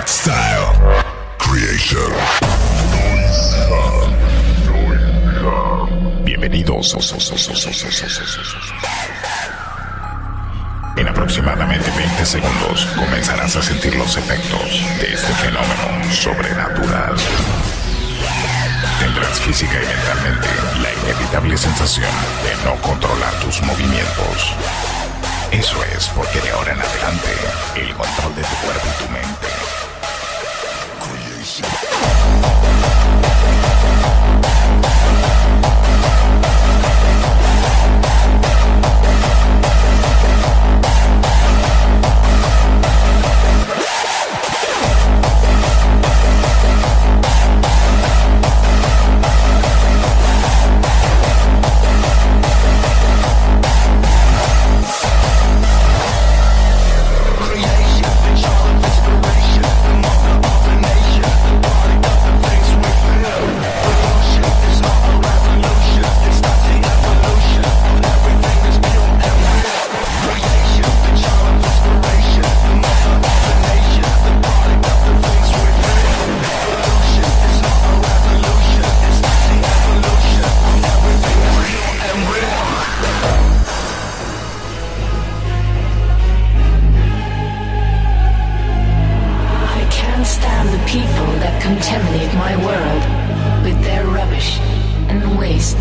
Hardstyle Creation. Bienvenidos. En aproximadamente 20 segundos comenzarás a sentir los efectos de este fenómeno sobrenatural. Tendrás física y mentalmente la inevitable sensación de no controlar tus movimientos. Eso es porque de ahora en adelante el control de tu cuerpo y tu mente. Contaminate my world with their rubbish and waste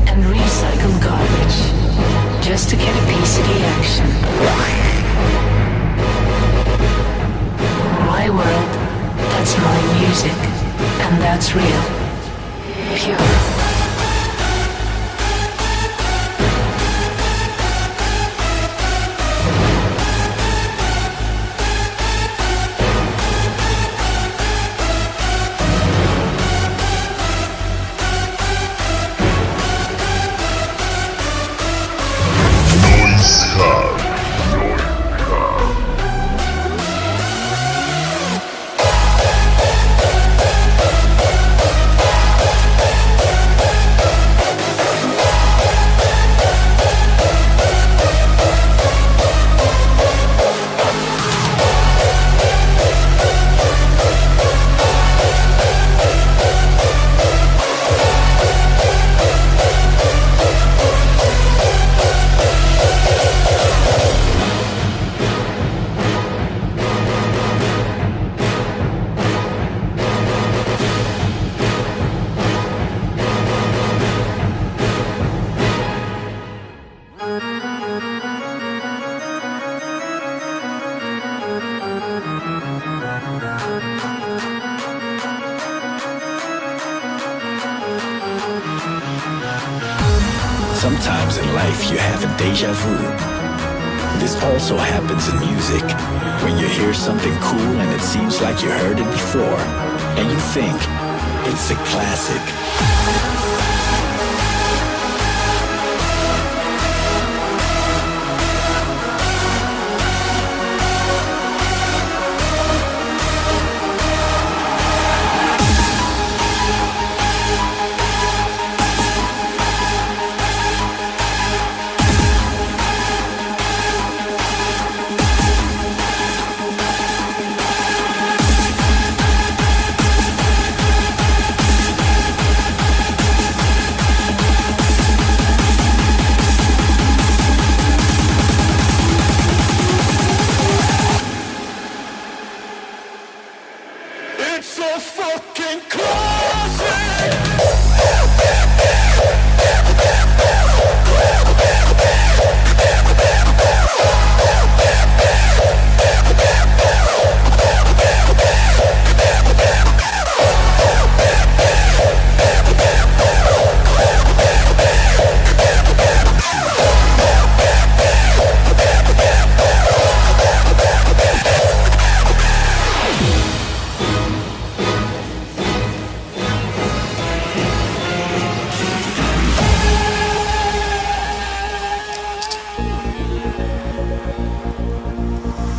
and recycled garbage just to get a piece of the action. My world, that's my music, and that's real, pure. Sometimes in life you have a deja vu. This also happens in music, when you hear something cool and it seems like you heard it before, and you think it's a classic.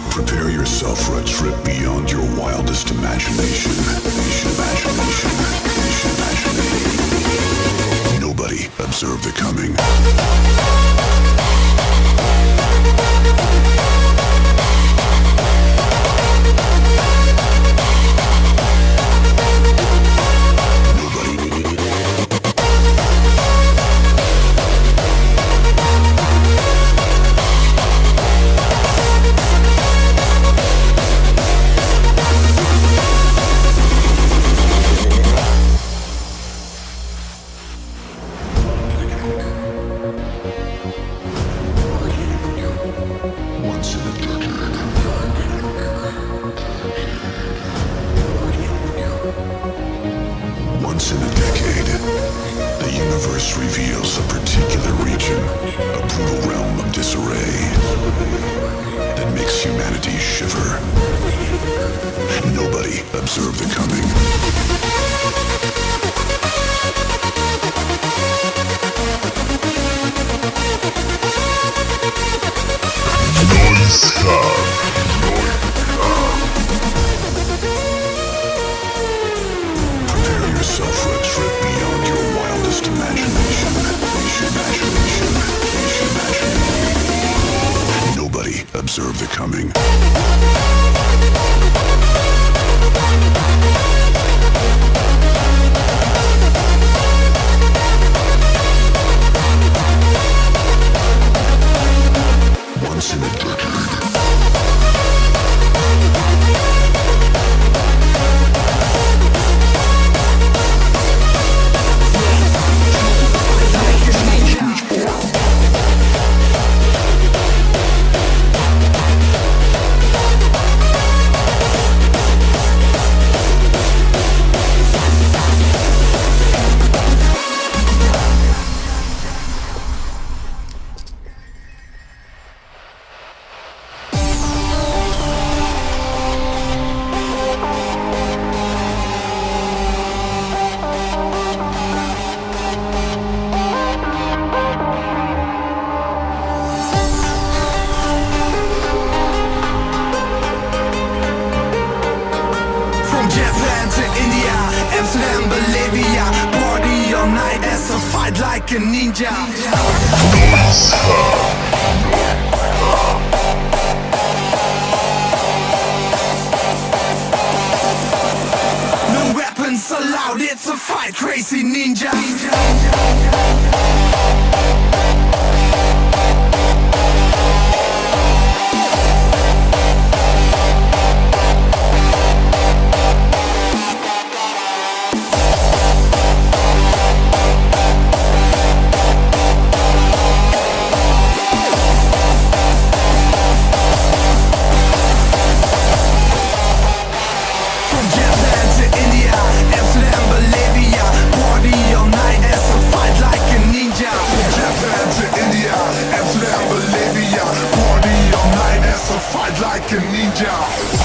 Prepare yourself for a trip beyond your wildest imagination. Nobody observed it coming. This reveals a particular region, a brutal realm of disarray that makes humanity shiver. Nobody observed the coming. Noise Prepare yourself for a trip beyond your wildest imagination. Nobody observed the coming. Once in a decade. Like a ninja. No weapons allowed, it's a fight, crazy ninja. Like a ninja.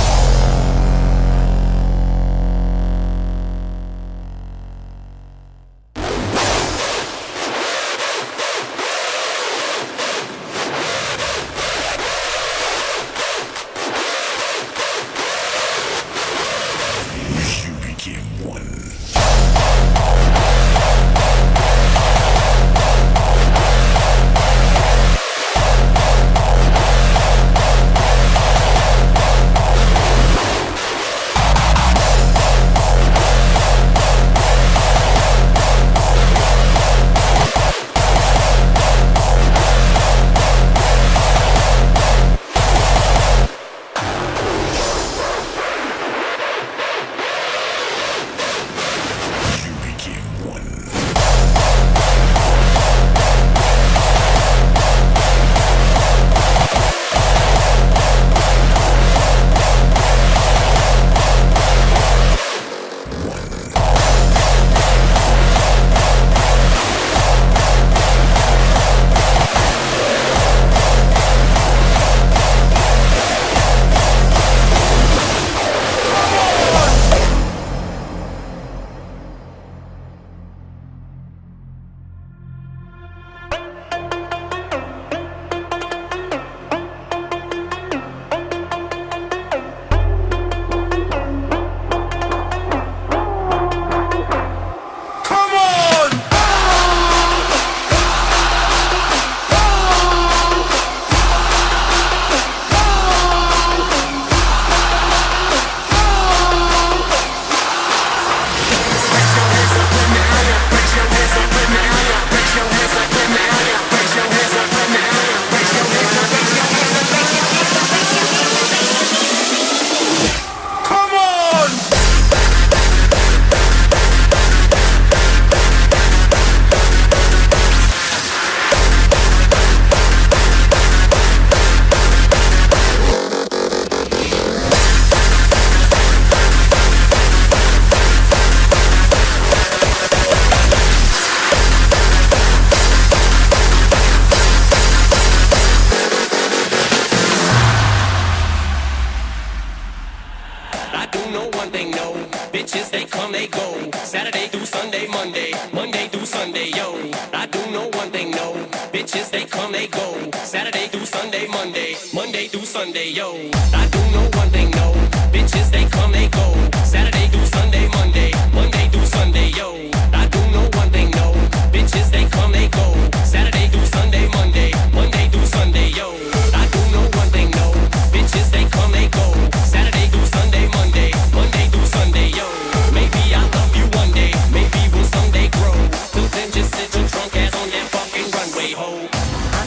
I do know one thing, no. Bitches, they come, they go. Saturday through Sunday, Monday. Monday through Sunday, yo. I do know one thing, no. Bitches, they come, they go. Saturday through Sunday, Monday. Monday through Sunday, yo. I do know one thing, no. Bitches, they come, they go. Saturday through Sunday, Monday. Monday through Sunday, yo. I do know one thing, no. Bitches, they come, they go. Saturday through Sunday, Monday. Monday through Sunday, yo. I do know one thing, no. Bitches, they come, they go. Saturday through Sunday, Monday. Monday through Sunday, yo. Maybe I'll love you one day. Maybe we'll someday grow. Till then, just sit your drunk ass on that fucking runway, ho.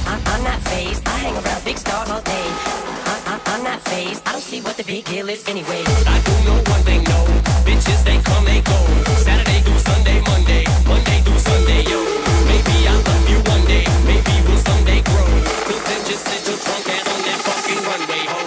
I'm not phased. I hang around big stars all day. I'm not phased. I don't see what the big deal is anyway. I do know one thing, no. Bitches, they come, they go. Saturday through Sunday, Monday. Monday through Sunday, yo. Maybe I'll love you one day. Maybe we'll someday grow. Till then, just sit your drunk ass on that fucking runway, ho.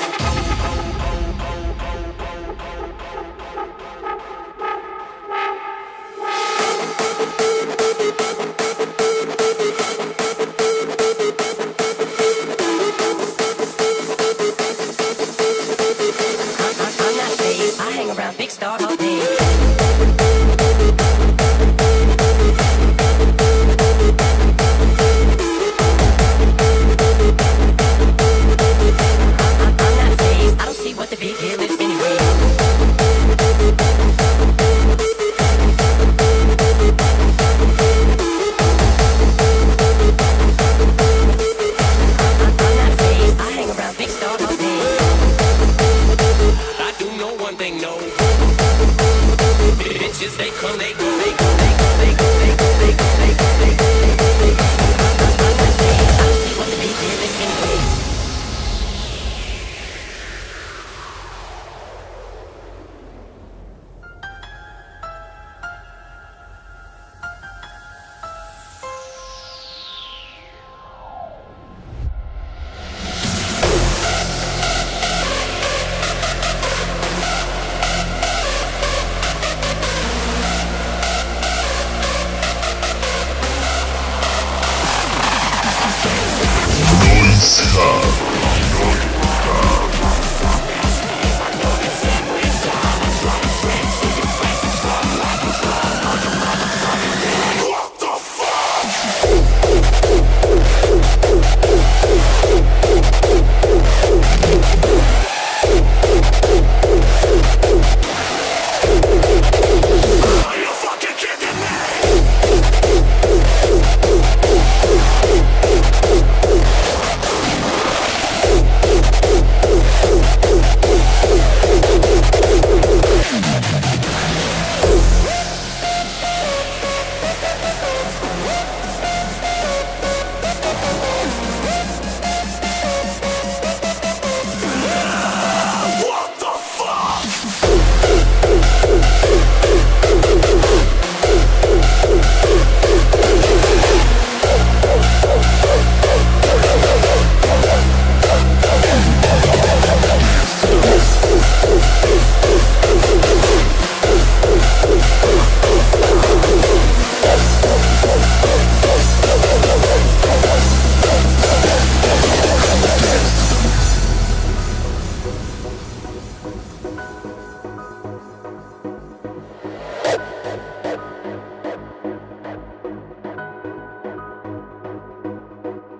I'm not phased. I hang around big stars all day. I'm not phased. I don't see what the big deal is anyway. I'm not phased. I hang around big stars all day. I do know one thing, no. Bitches, they come, they go, they go, they go, they go, they go, they go, they go, they go, they go. I'm not phased. I don't see what the big deal is anyway.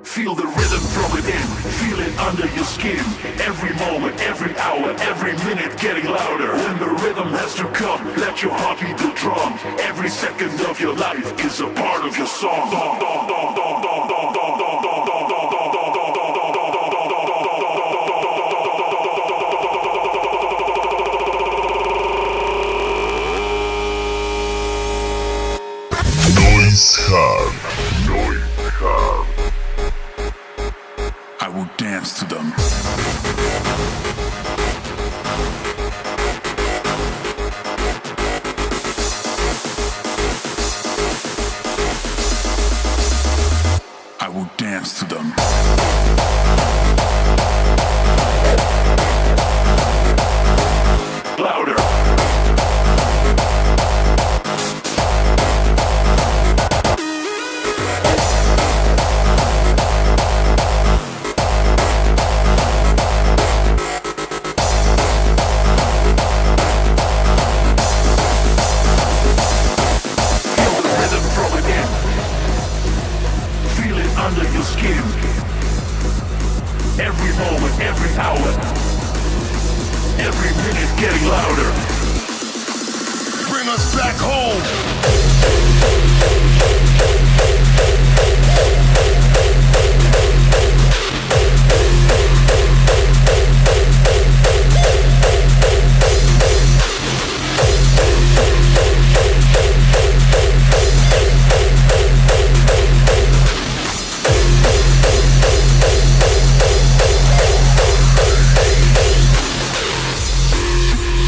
Feel the rhythm from within, feel it under your skin. Every moment, every hour, every minute getting louder. When the rhythm has to come, let your heart beat the drum. Every second of your life is a part of your song. Noise Hub. Noise Hub. I will dance to them. I will dance to them. Louder. getting louder. Bring us back home.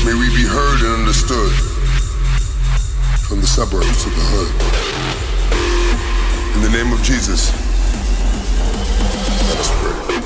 May we be heard and understood, from the suburbs to the hood. In the name of Jesus, let us pray.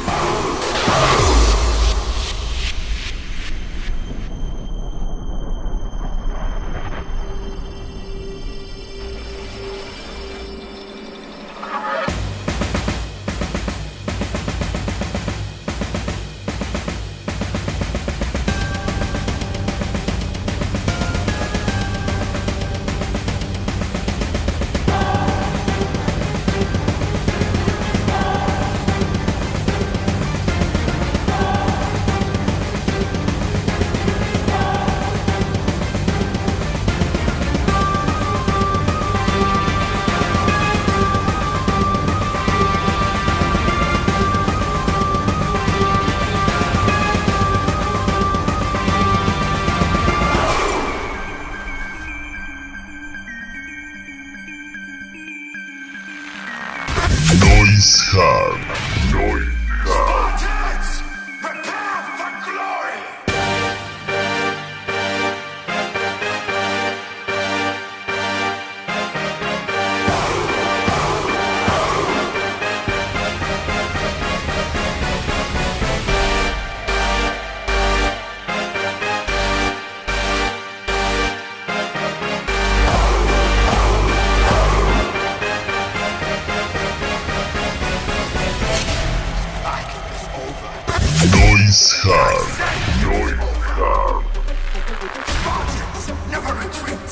Noise Hard. Noise Spartans, prepare for glory! Noise Hard. Noise Hard. Spartans never retreat.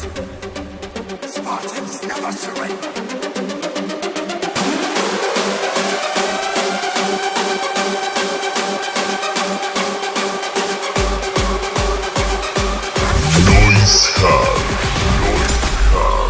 Spartans never surrender. Noise Hard. Noise Hard.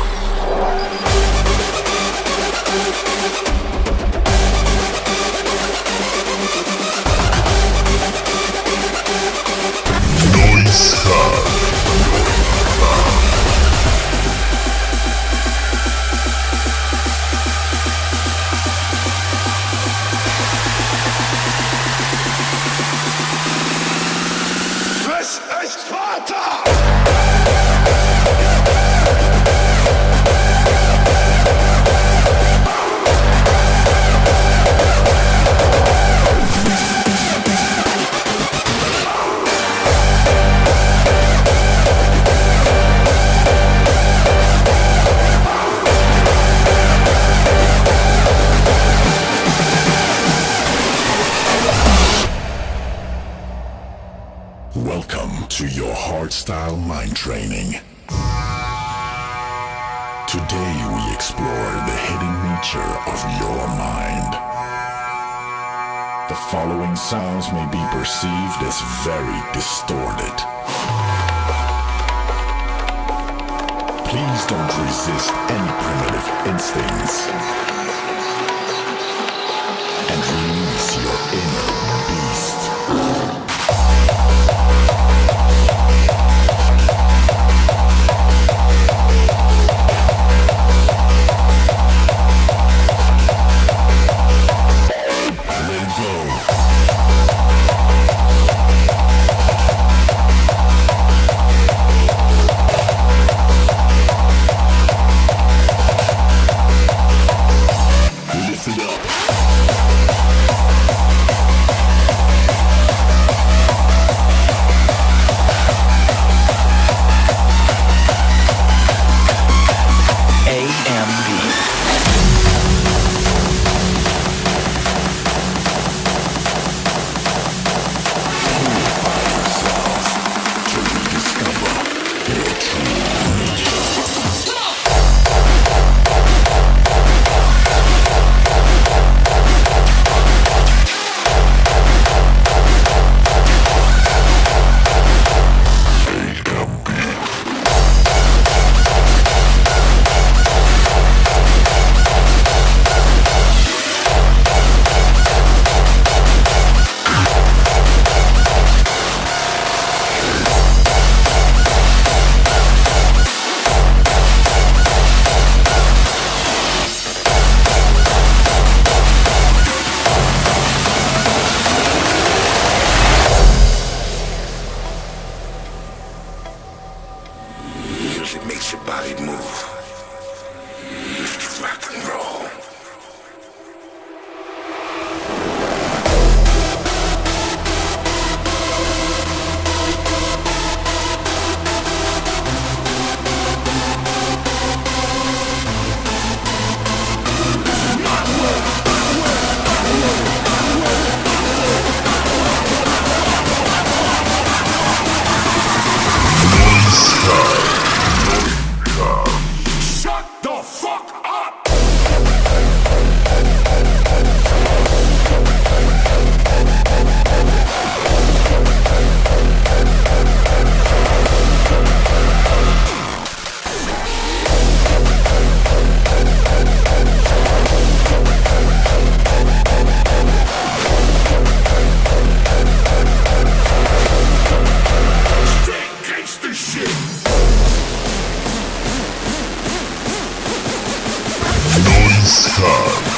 This is Sparta! Welcome to your Hardstyle mind training. Today we explore the hidden nature of your mind. The following sounds may be perceived as very distorted. Please don't resist any primitive instincts and release your inner beast. Let your body move. Rock and roll. Shut the fuck up! Straight gangsta shit! Noise Sky.